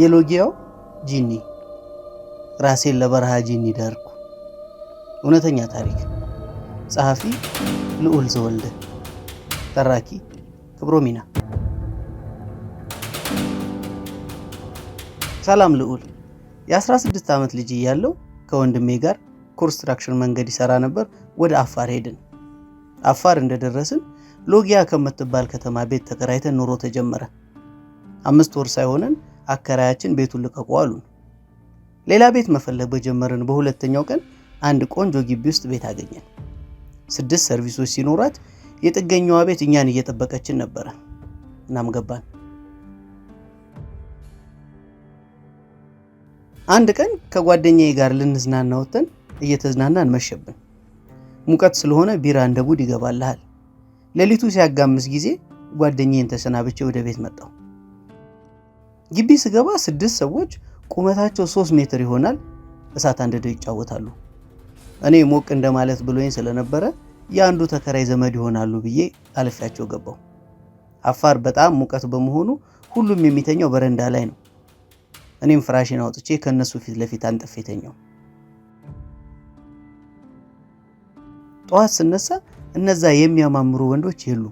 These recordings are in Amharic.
የሎጊያው ጂኒ ራሴን ለበረሃ ጂኒ ዳርኩ። እውነተኛ ታሪክ። ጸሐፊ ልዑል ዘወልደ፣ ተራኪ ክብሮሚና። ሰላም ልዑል። የ16 ዓመት ልጅ እያለሁ ከወንድሜ ጋር ኮንስትራክሽን መንገድ ይሰራ ነበር። ወደ አፋር ሄድን። አፋር እንደደረስን ሎጊያ ከምትባል ከተማ ቤት ተከራይተን ኑሮ ተጀመረ። 5 ወር ሳይሆነን አከራያችን ቤቱን ልቀቁ አሉን። ሌላ ቤት መፈለግ በጀመርን በሁለተኛው ቀን አንድ ቆንጆ ግቢ ውስጥ ቤት አገኘን። 6 ሰርቪሶች ሲኖራት የጥገኛዋ ቤት እኛን እየጠበቀችን ነበረ። እናም ገባን። አንድ ቀን ከጓደኛዬ ጋር ልንዝናና ወጥተን እየተዝናናን መሸብን። ሙቀት ስለሆነ ቢራ እንደ ጉድ ይገባልሃል። ሌሊቱ ሲያጋምስ ጊዜ ጓደኛዬን ተሰናብቼ ወደ ቤት መጣሁ። ግቢ ስገባ 6 ሰዎች ቁመታቸው 3 ሜትር ይሆናል እሳት አንድደው ይጫወታሉ። እኔ ሞቅ እንደማለት ብሎኝ ስለነበረ የአንዱ ተከራይ ዘመድ ይሆናሉ ብዬ አልፌያቸው ገባሁ። አፋር በጣም ሙቀት በመሆኑ ሁሉም የሚተኛው በረንዳ ላይ ነው። እኔም ፍራሽን አውጥቼ ከነሱ ፊት ለፊት አንጥፌ ተኛው። ጠዋት ስነሳ እነዛ የሚያማምሩ ወንዶች የሉ።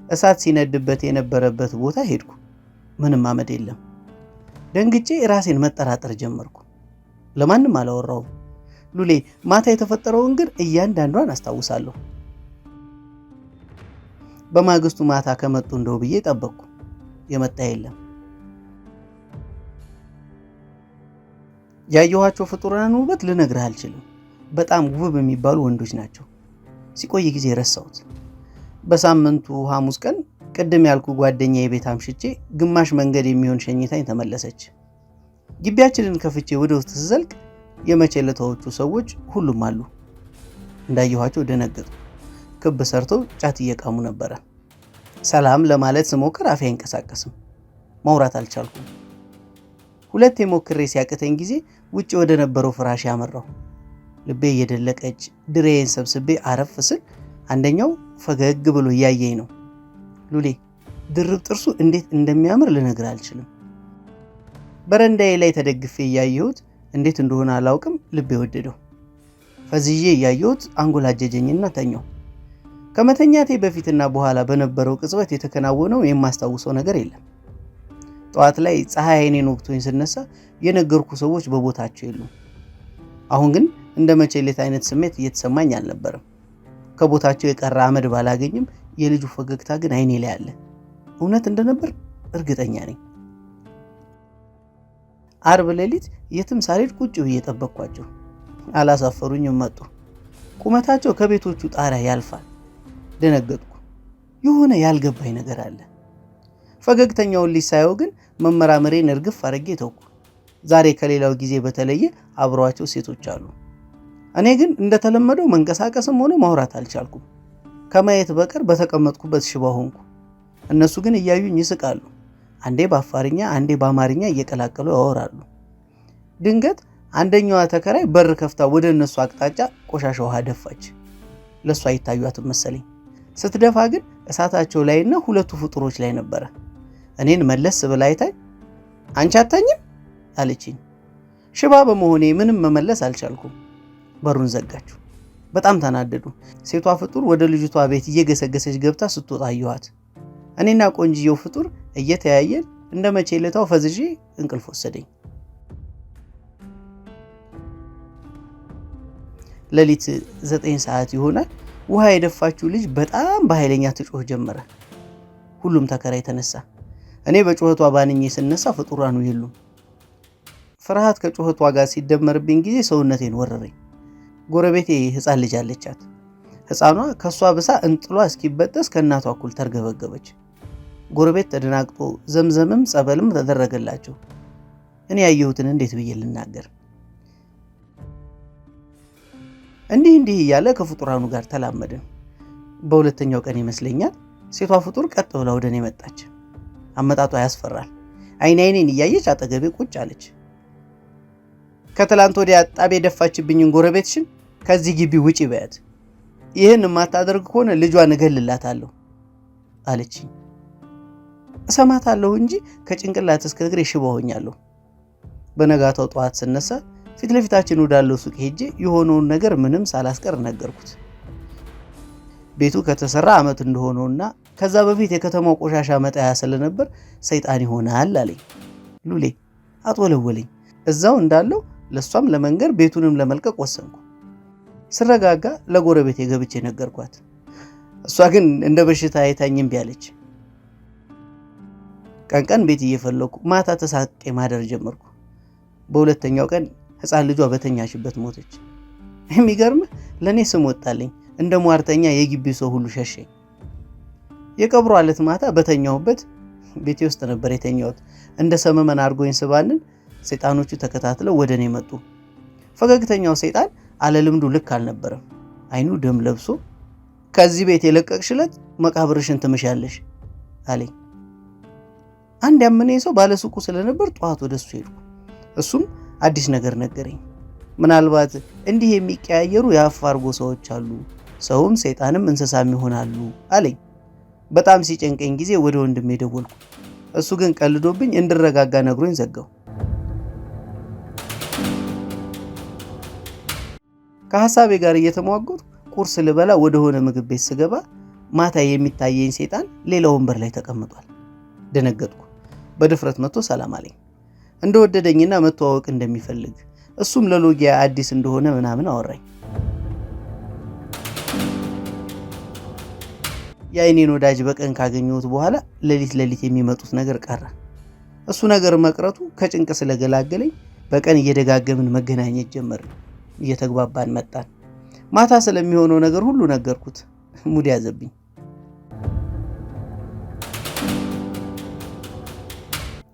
እሳት ሲነድበት የነበረበት ቦታ ሄድኩ። ምንም አመድ የለም። ደንግጬ ራሴን መጠራጠር ጀመርኩ። ለማንም አላወራውም። ሉሌ ማታ የተፈጠረውን ግን እያንዳንዷን አስታውሳለሁ። በማግስቱ ማታ ከመጡ እንደው ብዬ ጠበቅኩ። የመጣ የለም። ያየኋቸው ፍጡራን ውበት ልነግርህ አልችልም። በጣም ውብ የሚባሉ ወንዶች ናቸው። ሲቆይ ጊዜ ረሳሁት። በሳምንቱ ሐሙስ ቀን ቅድም ያልኩ ጓደኛዬ ቤት አምሽቼ ግማሽ መንገድ የሚሆን ሸኝታኝ ተመለሰች። ግቢያችንን ከፍቼ ወደ ውስጥ ስዘልቅ የመቼለታዎቹ ሰዎች ሁሉም አሉ። እንዳየኋቸው ደነገጡ። ክብ ሰርተው ጫት እየቃሙ ነበረ። ሰላም ለማለት ስሞክር አፌ አይንቀሳቀስም። ማውራት አልቻልኩም። 2 ሞክሬ ሲያቅተኝ ጊዜ ውጭ ወደ ነበረው ፍራሽ ያመራሁ። ልቤ እየደለቀች ድሬን ሰብስቤ አረፍ ስል አንደኛው ፈገግ ብሎ እያየኝ ነው። ሉሌ ድርብ ጥርሱ እንዴት እንደሚያምር ልነግር አልችልም። በረንዳዬ ላይ ተደግፌ እያየሁት እንዴት እንደሆነ አላውቅም፣ ልቤ ወደደው። ፈዝዤ እያየሁት አንጎላጀጀኝና ተኛው። ከመተኛቴ በፊትና በኋላ በነበረው ቅጽበት የተከናወነው የማስታውሰው ነገር የለም። ጠዋት ላይ ፀሐይ አይኔን ወቅቶኝ ስነሳ የነገርኩ ሰዎች በቦታቸው የሉም። አሁን ግን እንደ መቼሌት አይነት ስሜት እየተሰማኝ አልነበረም። ከቦታቸው የቀረ አመድ ባላገኝም የልጁ ፈገግታ ግን አይኔ ላይ አለ። እውነት እንደነበር እርግጠኛ ነኝ። አርብ ሌሊት የትም ሳልሄድ ቁጭ ብዬ ጠበቅኳቸው። አላሳፈሩኝም። መጡ። ቁመታቸው ከቤቶቹ ጣሪያ ያልፋል። ደነገጥኩ። የሆነ ያልገባኝ ነገር አለ። ፈገግተኛውን ልጅ ሳየው ግን መመራመሬን እርግፍ አድርጌ ተውኩ። ዛሬ ከሌላው ጊዜ በተለየ አብረዋቸው ሴቶች አሉ። እኔ ግን እንደተለመደው መንቀሳቀስም ሆነ ማውራት አልቻልኩም። ከማየት በቀር በተቀመጥኩበት ሽባ ሆንኩ። እነሱ ግን እያዩኝ ይስቃሉ። አንዴ በአፋርኛ አንዴ በአማርኛ እየቀላቀሉ ያወራሉ። ድንገት አንደኛዋ ተከራይ በር ከፍታ ወደ እነሱ አቅጣጫ ቆሻሻ ውሃ ደፋች። ለሷ አይታዩአትም መሰለኝ። ስትደፋ ግን እሳታቸው ላይና 2 ፍጡሮች ላይ ነበረ። እኔን መለስ ብላ አይታኝ አንቺ አታኝም አለችኝ። ሽባ በመሆኔ ምንም መመለስ አልቻልኩም። በሩን ዘጋችሁ። በጣም ተናደዱ። ሴቷ ፍጡር ወደ ልጅቷ ቤት እየገሰገሰች ገብታ ስትወጣ አየኋት። እኔና ቆንጂየው ፍጡር እየተያየን እንደ መቼለታው ፈዝዤ እንቅልፍ ወሰደኝ። ሌሊት 9 ሰዓት ይሆናል። ውሃ የደፋችው ልጅ በጣም በኃይለኛ ትጮህ ጀመረ። ሁሉም ተከራይ ተነሳ። እኔ በጩኸቷ ባንኜ ስነሳ ፍጡራኑ የሉም። ፍርሃት ከጩኸቷ ጋር ሲደመርብኝ ጊዜ ሰውነቴን ወረረኝ። ጎረቤቴ ሕፃን ልጅ አለቻት። ሕፃኗ ከሷ ብሳ እንጥሏ እስኪበጠስ ከእናቷ እኩል ተርገበገበች። ጎረቤት ተደናግጦ ዘምዘምም ጸበልም ተደረገላቸው። እኔ ያየሁትን እንዴት ብዬ ልናገር? እንዲህ እያለ ከፍጡራኑ ጋር ተላመድን። በሁለተኛው ቀን ይመስለኛል ሴቷ ፍጡር ቀጥ ብላ ወደ እኔ መጣች። አመጣጧ ያስፈራል። አይኔን እያየች አጠገቤ ቁጭ አለች። ከትላንት ወዲያ ጣቤ ደፋችብኝን ጎረቤትሽን ከዚህ ግቢ ውጪ በያት። ይህን የማታደርግ ከሆነ ልጇን እገልላታለሁ አለችኝ። እሰማታለሁ እንጂ ከጭንቅላት እስከ እግሬ ሽባ ሆኛለሁ። በነጋታው ጠዋት ስነሳ ፊት ለፊታችን ወዳለው ሱቅ ሄጄ የሆነውን ነገር ምንም ሳላስቀር ነገርኩት። ቤቱ ከተሰራ ዓመት እንደሆነውና ከዛ በፊት የከተማው ቆሻሻ መጣያ ስለነበር ሰይጣን ይሆናል አለኝ። ሉሌ አጥወለወለኝ። እዛው እንዳለው ለሷም ለመንገር ቤቱንም ለመልቀቅ ወሰንኩ። ስረጋጋ ለጎረቤቴ ገብቼ ነገርኳት። እሷ ግን እንደ በሽታ አይታኝ እምቢ አለች። ቀን ቀን ቤት እየፈለኩ ማታ ተሳቄ ማደር ጀመርኩ። በሁለተኛው ቀን ሕፃን ልጇ በተኛሽበት ሞተች። የሚገርምህ ለእኔ ስም ወጣልኝ። እንደ ሟርተኛ የግቢው ሰው ሁሉ ሸሸኝ። የቀብሯ ዕለት ማታ በተኛሁበት ቤቴ ውስጥ ነበር የተኛሁት። እንደ ሰመመን አድርጎኝ ስባንን ሰይጣኖቹ ተከታትለው ወደ እኔ መጡ። ፈገግተኛው ሰይጣን አለልምዱ ልክ አልነበረም። አይኑ ደም ለብሶ ከዚህ ቤት የለቀቅሽለት መቃብርሽን ትምሻለሽ አለኝ። አንድ ያመነኝ ሰው ባለሱቁ ስለነበር ጠዋት ወደ እሱ ሄድኩ። እሱም አዲስ ነገር ነገረኝ። ምናልባት እንዲህ የሚቀያየሩ የአፋርጎ ሰዎች አሉ፣ ሰውም ሰይጣንም እንስሳም ይሆናሉ አለኝ። በጣም ሲጨንቀኝ ጊዜ ወደ ወንድሜ ደወልኩ። እሱ ግን ቀልዶብኝ እንድረጋጋ ነግሮኝ ዘጋው። ከሐሳቤ ጋር እየተሟገቱ ቁርስ ልበላ ወደ ሆነ ምግብ ቤት ስገባ ማታ የሚታየኝ ሰይጣን ሌላ ወንበር ላይ ተቀምጧል። ደነገጥኩ። በድፍረት መጥቶ ሰላም አለኝ። እንደወደደኝና መተዋወቅ እንደሚፈልግ እሱም ለሎጊያ አዲስ እንደሆነ ምናምን አወራኝ። የአይኔን ወዳጅ በቀን ካገኘሁት በኋላ ሌሊት የሚመጡት ነገር ቀረ። እሱ ነገር መቅረቱ ከጭንቅ ስለገላገለኝ በቀን እየደጋገምን መገናኘት ጀመርን። እየተግባባን መጣን። ማታ ስለሚሆነው ነገር ሁሉ ነገርኩት። ሙድ ያዘብኝ።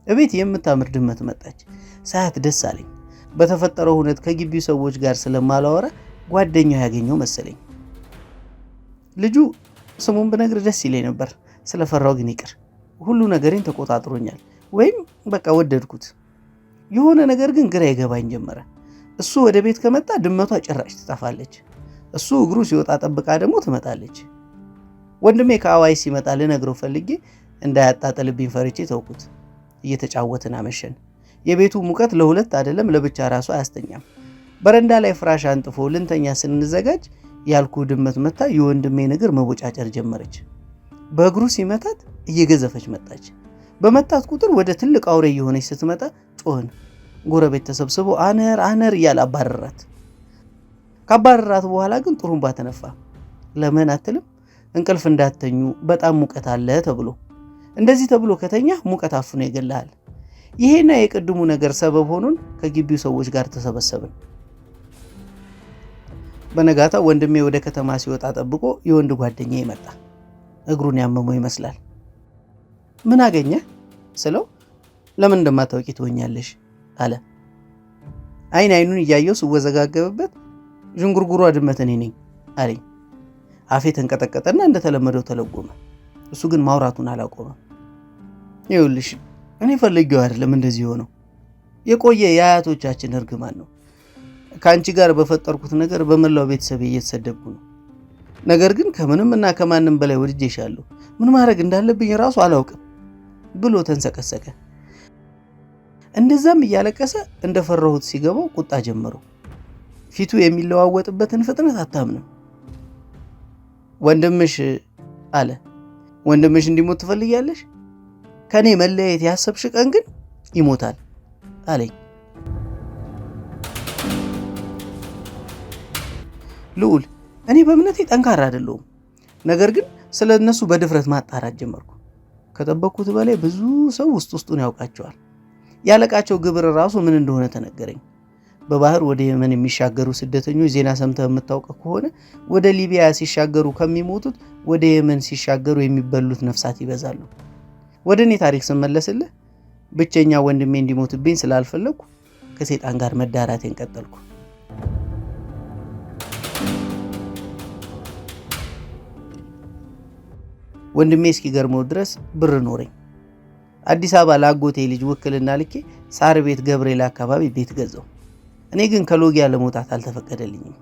እቤት የምታምር ድመት መጣች። ሳያት ደስ አለኝ። በተፈጠረው ሁኔታ ከግቢው ሰዎች ጋር ስለማላወራ ጓደኛው ያገኘው መሰለኝ። ልጁ ስሙን ብነግር ደስ ይለኝ ነበር፣ ስለፈራው ግን ይቅር። ሁሉ ነገሬን ተቆጣጥሮኛል፣ ወይም በቃ ወደድኩት። የሆነ ነገር ግን ግራ ይገባኝ ጀመረ። እሱ ወደ ቤት ከመጣ ድመቷ ጭራሽ ትጠፋለች። እሱ እግሩ ሲወጣ ጠብቃ ደግሞ ትመጣለች። ወንድሜ ከአዋይ ሲመጣ ልነግረው ፈልጌ እንዳያጣጥልብኝ ፈርቼ ተውኩት። እየተጫወትን አመሸን። የቤቱ ሙቀት ለሁለት አይደለም ለብቻ ራሱ አያስተኛም። በረንዳ ላይ ፍራሽ አንጥፎ ልንተኛ ስንዘጋጅ ያልኩ ድመት መታ የወንድሜን እግር መቦጫጨር ጀመረች። በእግሩ ሲመታት እየገዘፈች መጣች። በመታት ቁጥር ወደ ትልቅ አውሬ የሆነች ስትመጣ ጮህን። ጎረቤት ተሰብስቦ አነር እያለ አባረራት። ካባረራት በኋላ ግን ጥሩምባ ተነፋ። ለምን አትልም? እንቅልፍ እንዳተኙ በጣም ሙቀት አለ ተብሎ። እንደዚህ ተብሎ ከተኛ ሙቀት አፍኖ ይገላል። ይሄና የቅድሙ ነገር ሰበብ ሆኖን ከግቢው ሰዎች ጋር ተሰበሰብን። በነጋታ ወንድሜ ወደ ከተማ ሲወጣ ጠብቆ የወንድ ጓደኛ ይመጣ። እግሩን ያመመው ይመስላል። ምን አገኘ ስለው ለምን እንደማታውቂ ትወኛለሽ አለ። አይኑን እያየው ስወዘጋገብበት ዥንጉርጉሯ ድመት እኔ ነኝ አለኝ። አፌ ተንቀጠቀጠና እንደተለመደው ተለጎመ። እሱ ግን ማውራቱን አላቆመም። ይኸውልሽ እኔ ፈልጌው አይደለም እንደዚህ ሆነው፣ የቆየ የአያቶቻችን እርግማን ነው። ከአንቺ ጋር በፈጠርኩት ነገር በመላው ቤተሰቤ እየተሰደብኩ ነው። ነገር ግን ከምንም እና ከማንም በላይ ወድጄሻለሁ። ምን ማድረግ እንዳለብኝ ራሱ አላውቅም ብሎ ተንሰቀሰቀ። እንደዛም እያለቀሰ እንደፈራሁት ሲገባው ቁጣ ጀመረው። ፊቱ የሚለዋወጥበትን ፍጥነት አታምንም። ወንድምሽ አለ። ወንድምሽ እንዲሞት ትፈልጊያለሽ? ከኔ መለየት ያሰብሽ ቀን ግን ይሞታል አለኝ። ልዑል፣ እኔ በእምነቴ ጠንካራ አይደለሁም። ነገር ግን ስለ እነሱ በድፍረት ማጣራት ጀመርኩ። ከጠበቅኩት በላይ ብዙ ሰው ውስጡን ያውቃቸዋል። ያለቃቸው ግብር ራሱ ምን እንደሆነ ተነገረኝ። በባህር ወደ የመን የሚሻገሩ ስደተኞች ዜና ሰምተህ የምታውቅ ከሆነ ወደ ሊቢያ ሲሻገሩ ከሚሞቱት ወደ የመን ሲሻገሩ የሚበሉት ነፍሳት ይበዛሉ። ወደ እኔ ታሪክ ስመለስልህ ብቸኛ ወንድሜ እንዲሞትብኝ ስላልፈለግኩ ከሰይጣን ጋር መዳራቴን ቀጠልኩ። ወንድሜ እስኪገርመው ድረስ ብር ኖረኝ። አዲስ አበባ ለአጎቴ ልጅ ውክልና ልኬ ሳር ቤት ገብርኤል አካባቢ ቤት ገዛው። እኔ ግን ከሎጊያ ለመውጣት አልተፈቀደልኝም።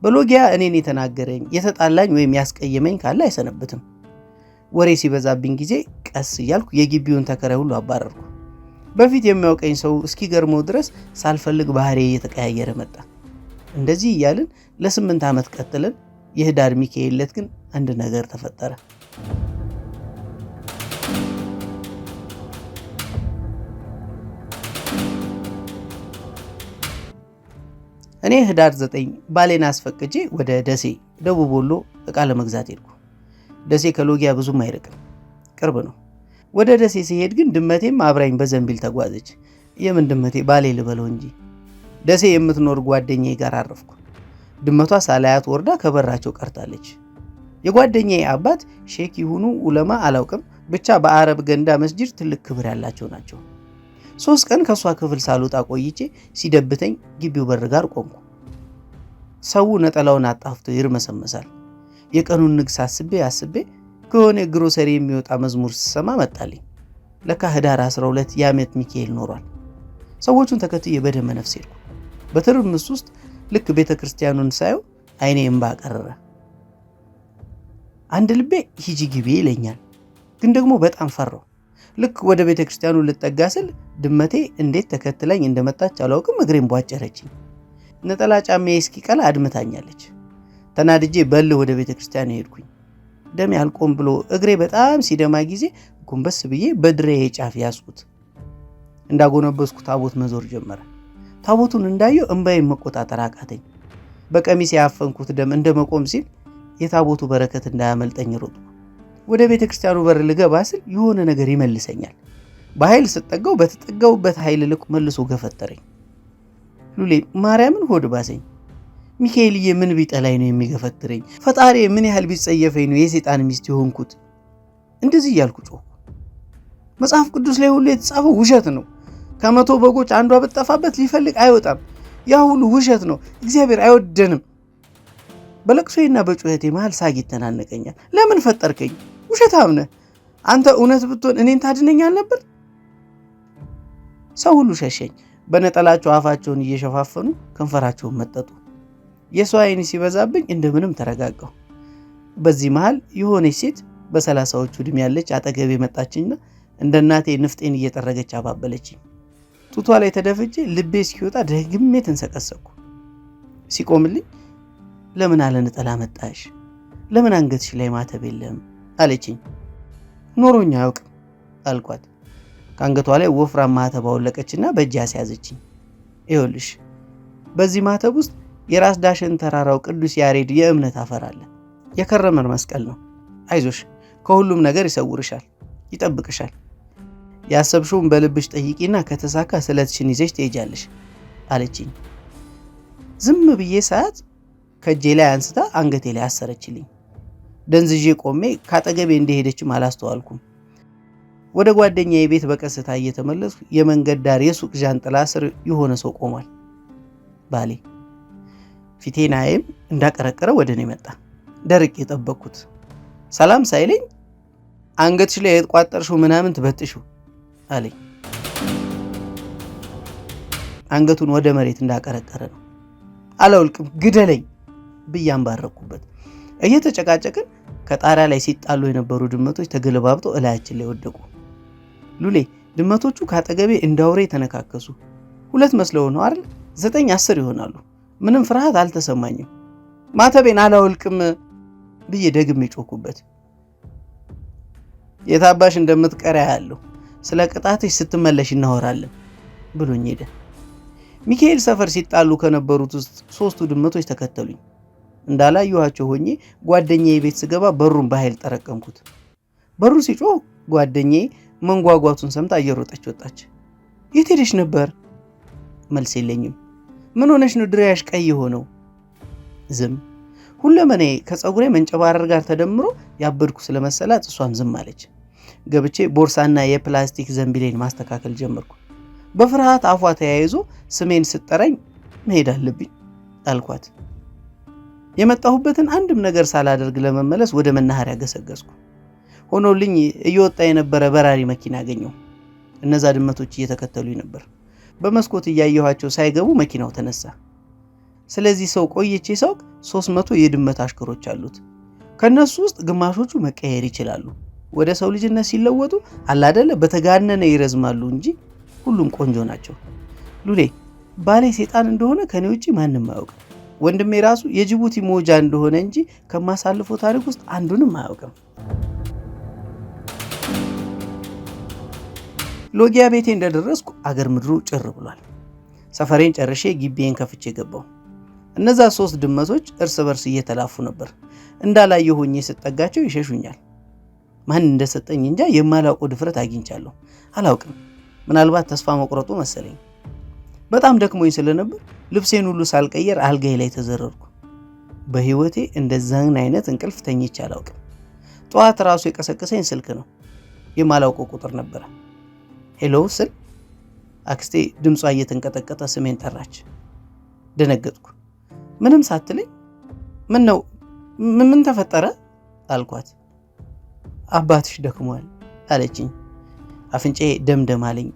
በሎጊያ እኔን የተናገረኝ የተጣላኝ ወይም ያስቀየመኝ ካለ አይሰነብትም። ወሬ ሲበዛብኝ ጊዜ ቀስ እያልኩ የግቢውን ተከራይ ሁሉ አባረርኩ። በፊት የሚያውቀኝ ሰው እስኪገርመው ድረስ ሳልፈልግ ባህሪ እየተቀያየረ መጣ። እንደዚህ እያልን ለ8 ዓመት ቀጥለን የህዳር ሚካኤል ዕለት ግን አንድ ነገር ተፈጠረ። እኔ ህዳር 9 ባሌን አስፈቅጄ ወደ ደሴ ደቡብ ወሎ ዕቃ ለመግዛት ሄድኩ። ደሴ ከሎጊያ ብዙም አይርቅም፣ ቅርብ ነው። ወደ ደሴ ሲሄድ ግን ድመቴም አብራኝ በዘንቢል ተጓዘች። የምን ድመቴ ባሌ ልበለው እንጂ። ደሴ የምትኖር ጓደኛዬ ጋር አረፍኩ። ድመቷ ሳላያት ወርዳ ከበራቸው ቀርታለች። የጓደኛዬ አባት ሼክ ይሁኑ ኡለማ አላውቅም፣ ብቻ በአረብ ገንዳ መስጂድ ትልቅ ክብር ያላቸው ናቸው። 3 ቀን ከሷ ክፍል ሳልወጣ ቆይቼ ሲደብተኝ ግቢው በር ጋር ቆምኩ። ሰው ነጠላውን አጣፍቶ ይርመሰመሳል። የቀኑን ንግስ አስቤ ከሆነ ግሮሰሪ የሚወጣ መዝሙር ስሰማ መጣልኝ። ለካ ህዳር 12 የዓመት ሚካኤል ኖሯል። ሰዎቹን ተከትዬ በደመ ነፍስ ሄድኩ። በትርምስ ውስጥ ልክ ቤተክርስቲያኑን ሳየው አይኔ እንባ ቀረረ። አንድ ልቤ ሂጂ ግቢ ይለኛል፣ ግን ደግሞ በጣም ፈራው። ልክ ወደ ቤተክርስቲያኑ ልጠጋ ስል ድመቴ እንዴት ተከትለኝ እንደመጣች አላውቅም፣ እግሬን ቧጨረችኝ። ነጠላ ጫማዬ እስኪቀላ አድምታኛለች። ተናድጄ በልህ ወደ ቤተክርስቲያኑ ሄድኩኝ። ደሜ አልቆም ብሎ እግሬ በጣም ሲደማ ጊዜ ጎንበስ ብዬ በድሬ ጫፍ ያዝኩት። እንዳጎነበስኩ ታቦት መዞር ጀመረ። ታቦቱን እንዳየው እንባዬን መቆጣጠር አቃተኝ። በቀሚስ ያፈንኩት ደም እንደ መቆም ሲል የታቦቱ በረከት እንዳያመልጠኝ ሮጥኩ። ወደ ቤተክርስቲያኑ በር ልገባ ስል የሆነ ነገር ይመልሰኛል። በኃይል ስጠጋው በተጠጋውበት ኃይል ልክ መልሶ ገፈተረኝ። ሉሌ ማርያምን ሆድ ባሰኝ። ሚካኤልዬ ምን ቢጠላኝ ነው የሚገፈትረኝ? ፈጣሪ ምን ያህል ቢጸየፈኝ ነው የሰይጣን ሚስት የሆንኩት? እንደዚህ እያልኩ ጮህኩ። መጽሐፍ ቅዱስ ላይ ሁሉ የተጻፈው ውሸት ነው። ከ100 በጎች አንዷ ብትጠፋበት ሊፈልግ አይወጣም። ያ ሁሉ ውሸት ነው። እግዚአብሔር አይወደንም። በለቅሶዬና በጩኸቴ መሃል ሳግ ይተናነቀኛል። ለምን ፈጠርከኝ? ውሸታም ነህ አንተ። እውነት ብትሆን እኔን ታድነኛል ነበር። ሰው ሁሉ ሸሸኝ። በነጠላቸው አፋቸውን እየሸፋፈኑ ከንፈራቸውን መጠጡ። የሰው አይን ሲበዛብኝ እንደምንም ተረጋጋሁ። በዚህ መሃል የሆነች ሴት በ30ዎቹ ዕድሜ ያለች አጠገቤ መጣችኝና እንደ እናቴ ንፍጤን እየጠረገች አባበለችኝ። ጡቷ ላይ ተደፍቼ ልቤ እስኪወጣ ደግሜ ተንሰቀሰቅኩ። ሲቆምልኝ ለምን አለ ነጠላ መጣሽ? ለምን አንገትሽ ላይ ማተብ የለም አለችኝ። ኖሮኛ አያውቅም አልኳት። ከአንገቷ ላይ ወፍራም ማተብ አወለቀችና በእጅ ያስያዘችኝ። ይኸውልሽ በዚህ ማተብ ውስጥ የራስ ዳሽን ተራራው ቅዱስ ያሬድ የእምነት አፈር አለ። የከረመ መስቀል ነው። አይዞሽ፣ ከሁሉም ነገር ይሰውርሻል፣ ይጠብቅሻል። ያሰብሽውን በልብሽ ጠይቂና ከተሳካ ስለትሽን ይዘሽ ትሄጃለሽ አለችኝ። ዝም ብዬ ሰዓት ከእጄ ላይ አንስታ አንገቴ ላይ አሰረችልኝ። ደንዝዤ ቆሜ ካጠገቤ እንደሄደችም አላስተዋልኩም። ወደ ጓደኛዬ ቤት በቀስታ እየተመለስኩ የመንገድ ዳር የሱቅ ዣንጥላ ስር የሆነ ሰው ቆሟል። ባሌ ፊቴናዬም እንዳቀረቀረ ወደ እኔ መጣ። ደርቄ የጠበቅኩት ሰላም ሳይለኝ አንገትሽ ላይ የተቋጠርሽው ምናምን ትበጥሽው አለኝ። አንገቱን ወደ መሬት እንዳቀረቀረ ነው። አላውልቅም ግደለኝ ብዬ አንባረኩበት። እየተጨቃጨቅን ከጣሪያ ላይ ሲጣሉ የነበሩ ድመቶች ተገለባብጠው እላያችን ላይ ወደቁ። ሉሌ ድመቶቹ ካጠገቤ እንዳውሬ ተነካከሱ። 2 መስለው ነው አይደል? 9 10 ይሆናሉ። ምንም ፍርሃት አልተሰማኝም። ማተቤን አላውልቅም ብዬ ደግሜ ጮኩበት። የታባሽ እንደምትቀራ ያለው ስለ ቅጣትሽ ስትመለሽ እናወራለን ብሎኝ ሄደ። ሚካኤል ሰፈር ሲጣሉ ከነበሩት ውስጥ 3ቱ ድመቶች ተከተሉኝ። እንዳላየኋቸው ሆኜ ጓደኛዬ ቤት ስገባ በሩን በኃይል ጠረቀምኩት። በሩ ሲጮህ ጓደኛዬ መንጓጓቱን ሰምታ እየሮጠች ወጣች። የት ሄደሽ ነበር? መልስ የለኝም። ምን ሆነሽ ነው ድሪያሽ ቀይ ሆነው? ዝም። ሁለመኔ ከፀጉሬ መንጨባረር ጋር ተደምሮ ያበድኩ ስለመሰላት እሷም ዝም አለች። ገብቼ ቦርሳና የፕላስቲክ ዘንቢሌን ማስተካከል ጀመርኩ። በፍርሃት አፏ ተያይዞ ስሜን ስትጠራኝ መሄድ አለብኝ አልኳት። የመጣሁበትን አንድም ነገር ሳላደርግ ለመመለስ ወደ መናኸሪያ ገሰገስኩ። ሆኖልኝ እየወጣ የነበረ በራሪ መኪና አገኘሁ። እነዛ ድመቶች እየተከተሉኝ ነበር። በመስኮት እያየኋቸው ሳይገቡ መኪናው ተነሳ። ስለዚህ ሰው ቆይቼ ሳውቅ 300 የድመት አሽከሮች አሉት። ከነሱ ውስጥ ግማሾቹ መቀየር ይችላሉ፣ ወደ ሰው ልጅነት ሲለወጡ አላደለ በተጋነነ ይረዝማሉ እንጂ ሁሉም ቆንጆ ናቸው። ሉሌ ባሌ ሴጣን እንደሆነ ከኔ ውጪ ማንም አያውቅም። ወንድሜ ራሱ የጅቡቲ ሞጃ እንደሆነ እንጂ ከማሳልፈው ታሪክ ውስጥ አንዱንም አያውቅም። ሎጊያ ቤቴ እንደደረስኩ አገር ምድሩ ጭር ብሏል። ሰፈሬን ጨርሼ ግቢዬን ከፍቼ ገባሁ። እነዛ 3 ድመቶች እርስ በርስ እየተላፉ ነበር። እንዳላየ ሆኜ ስጠጋቸው ይሸሹኛል። ማን እንደሰጠኝ እንጃ የማላውቀው ድፍረት አግኝቻለሁ። አላውቅም፣ ምናልባት ተስፋ መቁረጡ መሰለኝ። በጣም ደክሞኝ ስለነበር ልብሴን ሁሉ ሳልቀየር አልጋዬ ላይ ተዘረርኩ። በህይወቴ እንደዛን አይነት እንቅልፍ ተኝቼ አላውቅም። ጠዋት ራሱ የቀሰቀሰኝ ስልክ ነው። የማላውቀው ቁጥር ነበረ። ሄሎ ስል አክስቴ ድምጿ እየተንቀጠቀጠ ስሜን ጠራች። ደነገጥኩ። ምንም ሳትለኝ ምን ነው ምን ተፈጠረ አልኳት። አባትሽ ደክሟል አለችኝ። አፍንጫዬ ደምደም አለኝ።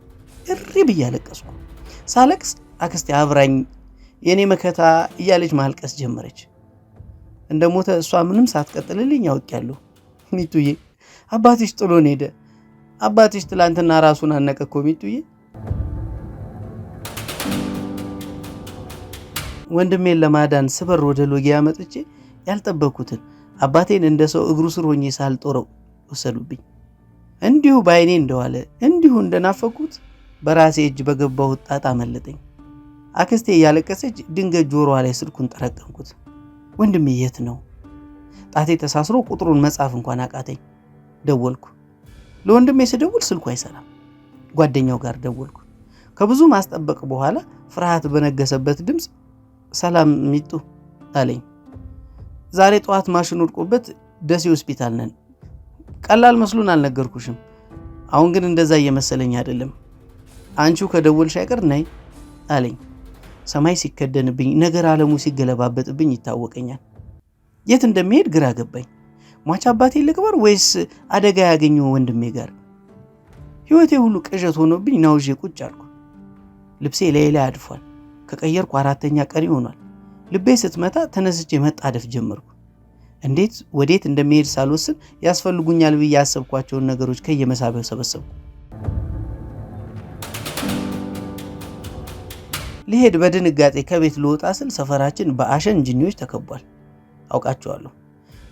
እሪ ብዬ አለቀስኩ። ሳለቅስ አክስቴ አብራኝ የኔ መከታ እያለች ማልቀስ ጀመረች። እንደሞተ እሷ ምንም ሳትቀጥልልኝ ያውቃለሁ። ሚቱዬ አባትሽ ጥሎን ሄደ። አባትሽ ትላንትና ራሱን አነቀ እኮ ሚቱዬ። ወንድሜን ለማዳን ስበር ወደ ሎጊያ መጥቼ ያልጠበኩትን አባቴን እንደ ሰው እግሩ ስር ሆኜ ሳልጦረው ወሰዱብኝ። እንዲሁ በአይኔ እንደዋለ እንዲሁ እንደናፈኩት በራሴ እጅ በገባሁት ጣጣ መለጠኝ። አክስቴ እያለቀሰች ድንገት ጆሮዋ ላይ ስልኩን ጠረቀምኩት። ወንድሜ የት ነው? ጣቴ ተሳስሮ ቁጥሩን መጻፍ እንኳን አቃተኝ። ደወልኩ። ለወንድሜ ስደውል ስልኩ አይሰራም። ጓደኛው ጋር ደወልኩ። ከብዙ ማስጠበቅ በኋላ ፍርሃት በነገሰበት ድምፅ ሰላም ሚጡ አለኝ። ዛሬ ጠዋት ማሽን ወድቆበት ደሴ ሆስፒታል ነን። ቀላል መስሎን አልነገርኩሽም። አሁን ግን እንደዛ እየመሰለኝ አይደለም። አንቺው ከደወልሽ አይቀር ነይ አለኝ። ሰማይ ሲከደንብኝ፣ ነገር ዓለሙ ሲገለባበጥብኝ ይታወቀኛል። የት እንደሚሄድ ግራ ገባኝ። ሟች አባቴ ልቅበር ወይስ አደጋ ያገኘው ወንድሜ ጋር? ሕይወቴ ሁሉ ቅዠት ሆኖብኝ ናውዤ ቁጭ አልኩ። ልብሴ ላይ አድፏል። ከቀየርኩ 4ኛ ቀን ይሆኗል። ልቤ ስትመታ ተነስቼ መጣደፍ ጀመርኩ። እንዴት ወዴት እንደሚሄድ ሳልወስን ያስፈልጉኛል ብዬ ያሰብኳቸውን ነገሮች ከየመሳቢያው ሰበሰብኩ። ልሄድ በድንጋጤ ከቤት ልወጣ ስል ሰፈራችን በአሸን ጅኒዎች ተከቧል። አውቃቸዋለሁ።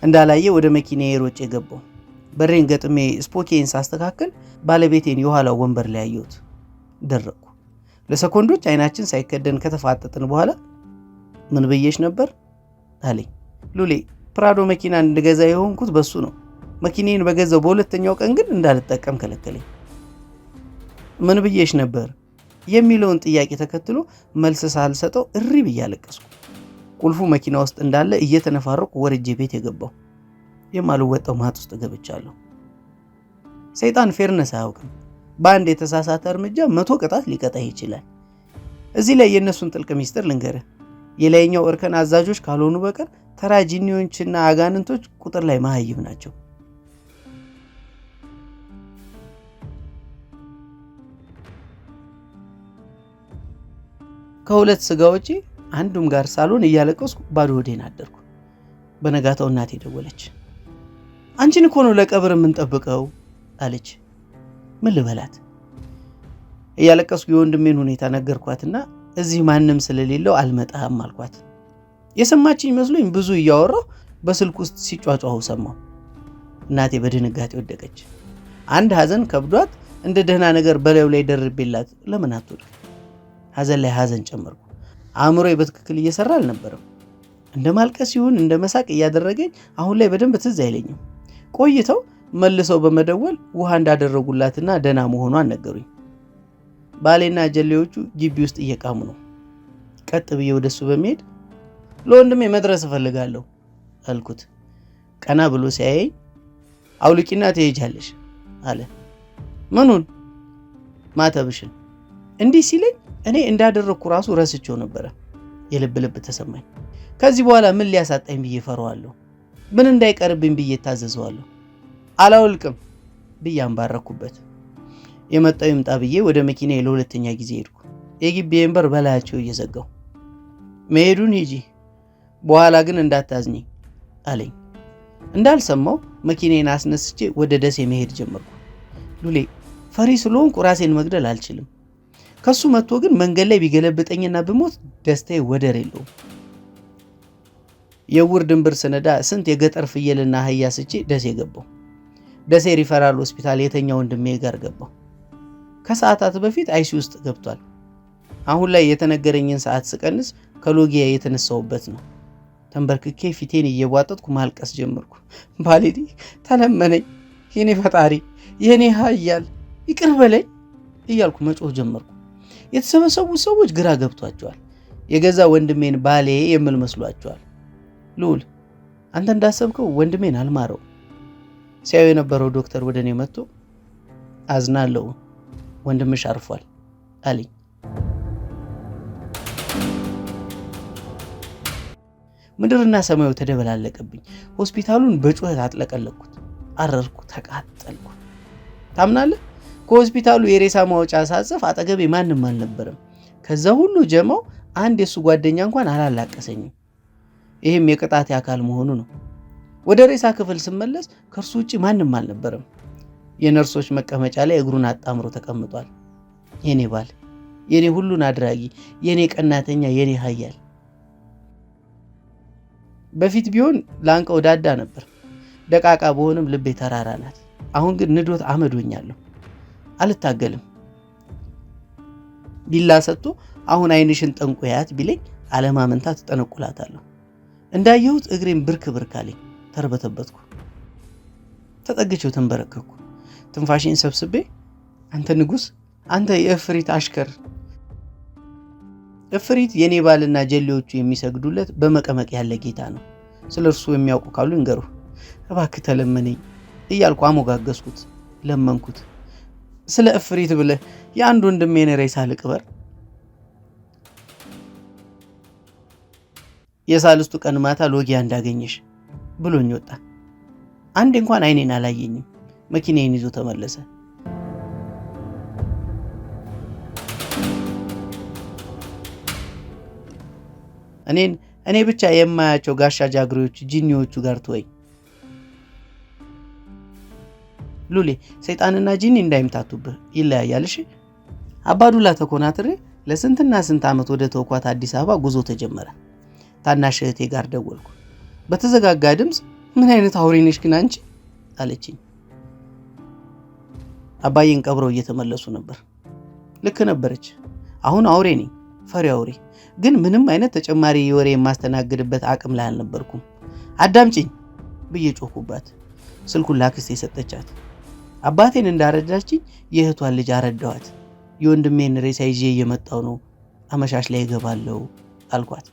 እንዳላየ ወደ መኪናዬ ሮጬ ገባሁ። በሬን ገጥሜ ስፖኬን ሳስተካከል ባለቤቴን የኋላው ወንበር ላይ አየሁት። ደረቅኩ። ለሰኮንዶች አይናችን ሳይከደን ከተፋጠጥን በኋላ ምን ብዬሽ ነበር አለኝ። ሉሌ ፕራዶ መኪና እንድገዛ የሆንኩት በሱ ነው። መኪናዬን በገዛው በሁለተኛው ቀን ግን እንዳልጠቀም ከለከለኝ። ምን ብዬሽ ነበር የሚለውን ጥያቄ ተከትሎ መልስ ሳልሰጠው እሪ ብዬ አለቀስኩ። ቁልፉ መኪና ውስጥ እንዳለ እየተነፋረቁ ወርጄ ቤት የገባው የማልወጣው ማጥ ውስጥ ገብቻለሁ። ሰይጣን ፌርነስ አያውቅም። በአንድ የተሳሳተ እርምጃ 100 ቅጣት ሊቀጣ ይችላል። እዚህ ላይ የእነሱን ጥልቅ ሚስጥር ልንገርህ። የላይኛው እርከን አዛዦች ካልሆኑ በቀር ተራ ጂኒዎችና አጋንንቶች ቁጥር ላይ መሀይብ ናቸው። ከሁለት ስጋዎቼ አንዱም ጋር ሳሎን እያለቀስኩ ባዶ ሆዴን አደርኩ። በነጋታው እናቴ ደወለች። አንቺን እኮ ነው ለቀብር የምንጠብቀው አለች። ምን ልበላት? እያለቀስኩ የወንድሜን ሁኔታ ነገርኳትና እዚህ ማንም ስለሌለው አልመጣም አልኳት። የሰማችኝ መስሎኝ ብዙ እያወራሁ በስልክ ውስጥ ሲጫጫሁ ሰማሁ። እናቴ በድንጋጤ ወደቀች። አንድ ሐዘን ከብዷት እንደ ደህና ነገር በላዩ ላይ ደርቤላት ለምን አትወድቅ? ሐዘን ላይ ሐዘን ጨመርኩ። አእምሮዬ በትክክል እየሰራ አልነበረም። እንደ ማልቀስ ይሁን እንደ መሳቅ እያደረገኝ አሁን ላይ በደንብ ትዝ አይለኝም። ቆይተው መልሰው በመደወል ውሃ እንዳደረጉላትና ደህና መሆኗን ነገሩኝ። ባሌና ጀሌዎቹ ግቢ ውስጥ እየቃሙ ነው። ቀጥ ብዬ ወደሱ በመሄድ ለወንድሜ መድረስ እፈልጋለሁ አልኩት። ቀና ብሎ ሲያየኝ አውልቂና ትሄጃለሽ አለ። ምኑን? ማተብሽን። እንዲህ ሲለኝ እኔ እንዳደረግኩ ራሱ ረስቼው ነበረ። የልብ ልብ ተሰማኝ። ከዚህ በኋላ ምን ሊያሳጣኝ ብዬ ፈራዋለሁ? ምን እንዳይቀርብኝ ብዬ ታዘዘዋለሁ? አላውልቅም ብዬ አንባረኩበት። የመጣው ይምጣ ብዬ ወደ መኪናዬ ለሁለተኛ ጊዜ ሄድኩ። የግቢዬን በር በላያቸው እየዘጋው መሄዱን ሂጂ፣ በኋላ ግን እንዳታዝኝ አለኝ። እንዳልሰማው መኪናዬን አስነስቼ ወደ ደሴ መሄድ ጀመርኩ። ሉሌ ፈሪ ስለሆንኩ ራሴን መግደል አልችልም። ከሱ መጥቶ ግን መንገድ ላይ ቢገለብጠኝና ብሞት ደስታዬ ወደር የለውም። የውር ድንብር ስነዳ ስንት የገጠር ፍየልና አህያ ስቼ ደሴ ገባሁ። ደሴ ሪፈራል ሆስፒታል የተኛ ወንድሜ ጋር ገባሁ። ከሰዓታት በፊት አይሲ ውስጥ ገብቷል። አሁን ላይ የተነገረኝን ሰዓት ስቀንስ ከሎጊያ የተነሳውበት ነው። ተንበርክኬ ፊቴን እየቧጠጥኩ ማልቀስ ጀመርኩ። ባሌዲ ተለመነኝ፣ የኔ ፈጣሪ፣ የኔ ኃያል ይቅር በለኝ እያልኩ መጮህ ጀመርኩ። የተሰበሰቡት ሰዎች ግራ ገብቷቸዋል። የገዛ ወንድሜን ባሌ የምል መስሏቸዋል። ልዑል አንተ እንዳሰብከው ወንድሜን አልማረው። ሲያዩ የነበረው ዶክተር ወደ እኔ መጥቶ አዝናለሁ፣ ወንድምሽ አርፏል አለኝ። ምድርና ሰማዩ ተደበላለቀብኝ። ሆስፒታሉን በጩኸት አጥለቀለቅኩት። አረርኩ፣ ተቃጠልኩ። ታምናለህ? ከሆስፒታሉ የሬሳ ማውጫ ሳጽፍ አጠገቤ ማንም አልነበረም። ከዛ ሁሉ ጀማው አንድ የሱ ጓደኛ እንኳን አላላቀሰኝም። ይህም የቅጣቴ አካል መሆኑ ነው። ወደ ሬሳ ክፍል ስመለስ ከእርሱ ውጭ ማንም አልነበረም። የነርሶች መቀመጫ ላይ እግሩን አጣምሮ ተቀምጧል። የኔ ባል፣ የኔ ሁሉን አድራጊ፣ የኔ ቀናተኛ፣ የኔ ኃያል። በፊት ቢሆን ላንቀው ዳዳ ነበር። ደቃቃ በሆንም ልቤ ተራራ ናት። አሁን ግን ንዶት አመዶኛለሁ። አልታገልም። ቢላ ሰጥቶ አሁን አይንሽን ጠንቆያት ቢለኝ አለማመንታት ተጠነቁላታለሁ። እንዳየሁት እግሬን ብርክ ብርክ አለኝ። ተርበተበትኩ። ተጠግቼው ተንበረከኩ። ትንፋሽን ሰብስቤ አንተ ንጉሥ፣ አንተ የእፍሪት አሽከር። እፍሪት የኔ ባልና ጀሌዎቹ የሚሰግዱለት በመቀመቅ ያለ ጌታ ነው። ስለ እርሱ የሚያውቁ ካሉ እንገሩ። እባክህ ተለመነኝ እያልኩ አሞጋገስኩት፣ ለመንኩት። ስለ እፍሪት ብለህ የአንድ ወንድሜን ሬሳ ልቅበር? የሳልስቱ ቀን ማታ ሎጊያ እንዳገኘሽ ብሎኝ ወጣ። አንድ እንኳን አይኔን አላየኝም። መኪናዬን ይዞ ተመለሰ። እኔ ብቻ የማያቸው ጋሻ ጃግሬዎች ጂኒዎቹ ጋር ተወኝ። ሉሌ ሰይጣንና ጂኒ እንዳይምታቱብህ ይለያያል። እሺ። አባዱላ ተኮናትሬ ለስንትና ስንት ዓመት ወደ ተወኳት አዲስ አበባ ጉዞ ተጀመረ። ታናሽ እህቴ ጋር ደወልኩ። በተዘጋጋ ድምፅ ምን አይነት አውሬ ነሽ ግን አንቺ አለችኝ። አባዬን ቀብረው እየተመለሱ ነበር። ልክ ነበረች። አሁን አውሬ ነኝ፣ ፈሪ አውሬ። ግን ምንም አይነት ተጨማሪ የወሬ የማስተናግድበት አቅም ላይ አልነበርኩም። አዳምጪኝ ብዬ ጮኩባት። ስልኩን ላክስቴ የሰጠቻት። አባቴን እንዳረዳችኝ የእህቷን ልጅ አረዳዋት። የወንድሜን ሬሳ ይዤ እየመጣው ነው፣ አመሻሽ ላይ እገባለሁ አልኳት።